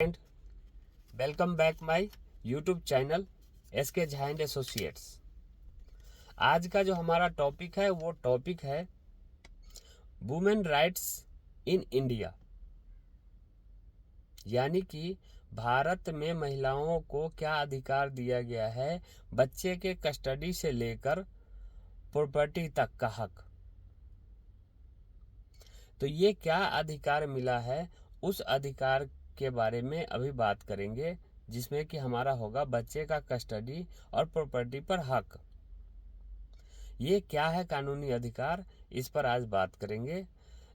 And welcome back my YouTube channel SK Jha and associates. आज का जो हमारा टॉपिक है वो टॉपिक है वुमेन राइट्स इन इंडिया, यानी कि भारत में महिलाओं को क्या अधिकार दिया गया है, बच्चे के कस्टडी से लेकर प्रॉपर्टी तक का हक। तो ये क्या अधिकार मिला है, उस अधिकार के बारे में अभी बात करेंगे, जिसमें कि हमारा होगा बच्चे का कस्टडी और प्रॉपर्टी पर हक। ये क्या है कानूनी अधिकार, इस पर आज बात करेंगे।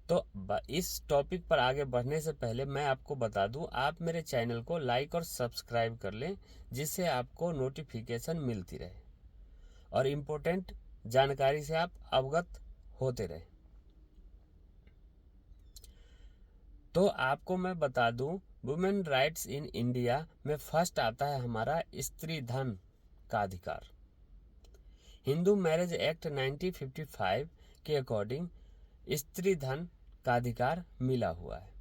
तो इस टॉपिक पर आगे बढ़ने से पहले मैं आपको बता दूं, आप मेरे चैनल को लाइक और सब्सक्राइब कर लें, जिससे आपको नोटिफिकेशन मिलती रहे और इम्पोर्टेंट जानकारी से आप अवगत होते रहें। तो आपको मैं बता दूं, वुमेन राइट्स इन इंडिया में फर्स्ट आता है हमारा स्त्री धन का अधिकार। हिंदू मैरिज एक्ट 1955 के अकॉर्डिंग स्त्री धन का अधिकार मिला हुआ है।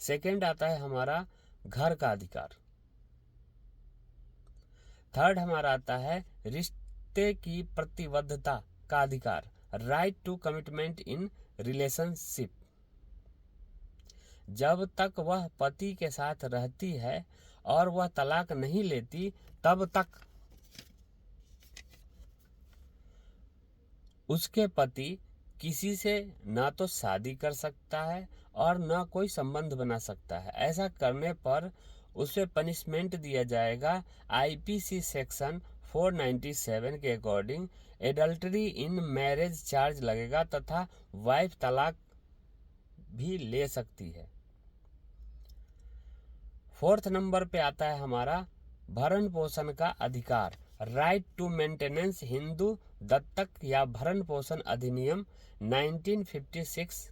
सेकंड आता है हमारा घर का अधिकार। थर्ड हमारा आता है रिश्ते की प्रतिबद्धता का अधिकार, right to commitment in relationship. जब तक वह पति के साथ रहती है और वह तलाक नहीं लेती, तब तक उसके पति किसी से ना तो शादी कर सकता है और ना कोई संबंध बना सकता है। ऐसा करने पर उसे पनिशमेंट दिया जाएगा। आईपीसी सेक्शन 497 के according adultery in marriage charge लगेगा तथा वाइफ तलाक भी ले सकती है। फोर्थ नंबर पे आता है हमारा भरण पोषण का अधिकार, राइट टू मेंटेनेंस। हिंदू दत्तक या भरण पोषण अधिनियम 1956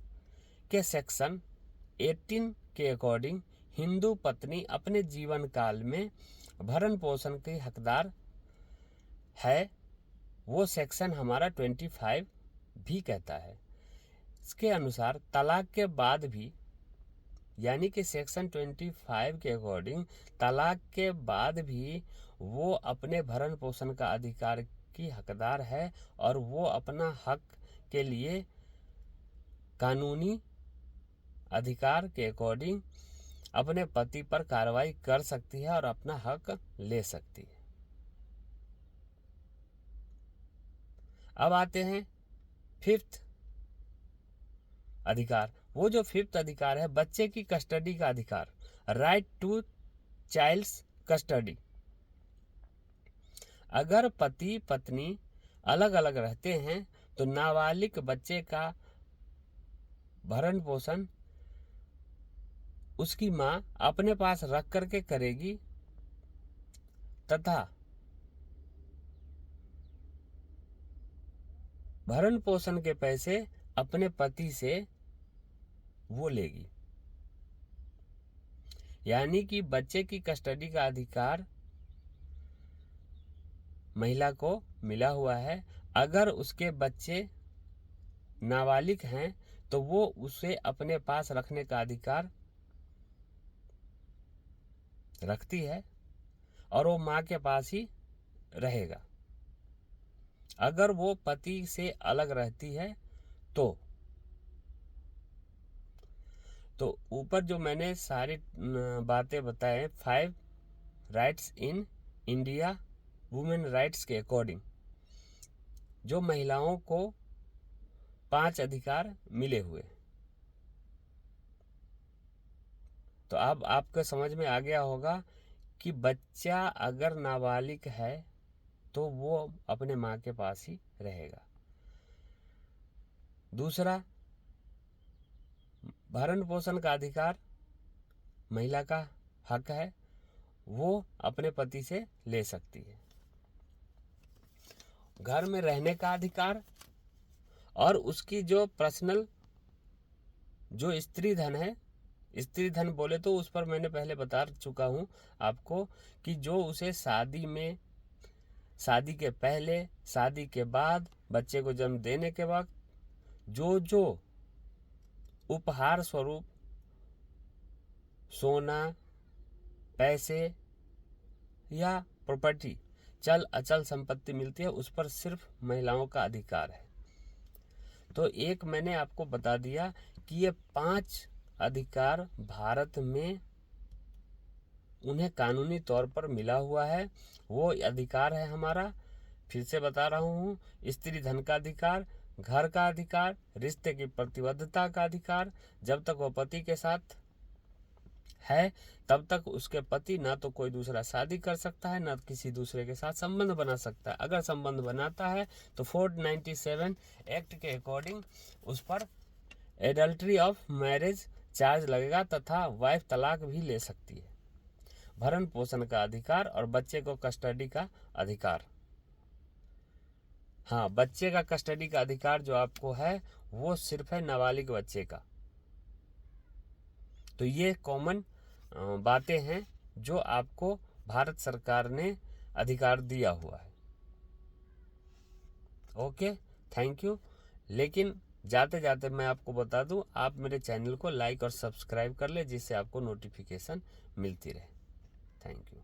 के सेक्शन 18 के अकॉर्डिंग हिंदू पत्नी अपने जीवन काल में भरण पोषण की हकदार है। वो सेक्शन हमारा 25 भी कहता है। इसके अनुसार तलाक के बाद भी, यानी कि सेक्शन 25 के अकॉर्डिंग तलाक के बाद भी वो अपने भरण पोषण का अधिकार की हकदार है और वो अपना हक के लिए कानूनी अधिकार के अकॉर्डिंग अपने पति पर कार्रवाई कर सकती है और अपना हक ले सकती है। अब आते हैं फिफ्थ अधिकार। वो जो फिफ्थ अधिकार है बच्चे की कस्टडी का अधिकार, राइट टू चाइल्ड्स कस्टडी। अगर पति पत्नी अलग अलग रहते हैं तो नाबालिग बच्चे का भरण पोषण उसकी मां अपने पास रख करके करेगी तथा भरण पोषण के पैसे अपने पति से वो लेगी। यानी कि बच्चे की कस्टडी का अधिकार महिला को मिला हुआ है। अगर उसके बच्चे नाबालिग हैं तो वो उसे अपने पास रखने का अधिकार रखती है और वो माँ के पास ही रहेगा। अगर वो पति से अलग रहती है तो ऊपर जो मैंने सारी बातें बताए, 5 rights in India women rights के अकॉर्डिंग जो महिलाओं को 5 अधिकार मिले हुए। तो अब आपको समझ में आ गया होगा कि बच्चा अगर नाबालिग है तो वो अपने माँ के पास ही रहेगा। दूसरा, भरण पोषण का अधिकार महिला का हक है, वो अपने पति से ले सकती है। घर में रहने का अधिकार और उसकी जो पर्सनल जो स्त्री धन है, स्त्री धन बोले तो उस पर मैंने पहले बता चुका हूँ आपको कि जो उसे शादी में, शादी के पहले, शादी के बाद, बच्चे को जन्म देने के वक्त जो जो उपहार स्वरूप सोना, पैसे या प्रॉपर्टी, चल अचल संपत्ति मिलती है, उस पर सिर्फ महिलाओं का अधिकार है। तो एक मैंने आपको बता दिया कि ये 5 अधिकार भारत में उन्हें कानूनी तौर पर मिला हुआ है। वो अधिकार है हमारा, फिर से बता रहा हूँ, स्त्री धन का अधिकार, घर का अधिकार, रिश्ते की प्रतिबद्धता का अधिकार, जब तक वो पति के साथ है तब तक उसके पति ना तो कोई दूसरा शादी कर सकता है, ना किसी दूसरे के साथ संबंध बना सकता है। अगर संबंध बनाता है तो 497 एक्ट के अकॉर्डिंग उस पर एडल्ट्री ऑफ मैरिज चार्ज लगेगा तथा वाइफ तलाक भी ले सकती है। भरण पोषण का अधिकार और बच्चे को कस्टडी का अधिकार। हाँ, बच्चे का कस्टडी का अधिकार जो आपको है वो सिर्फ है नाबालिग बच्चे का। तो ये कॉमन बातें हैं जो आपको भारत सरकार ने अधिकार दिया हुआ है। Okay, thank you. लेकिन जाते जाते मैं आपको बता दूं, आप मेरे चैनल को लाइक और सब्सक्राइब कर ले, जिससे आपको नोटिफिकेशन मिलती रहे। Thank you.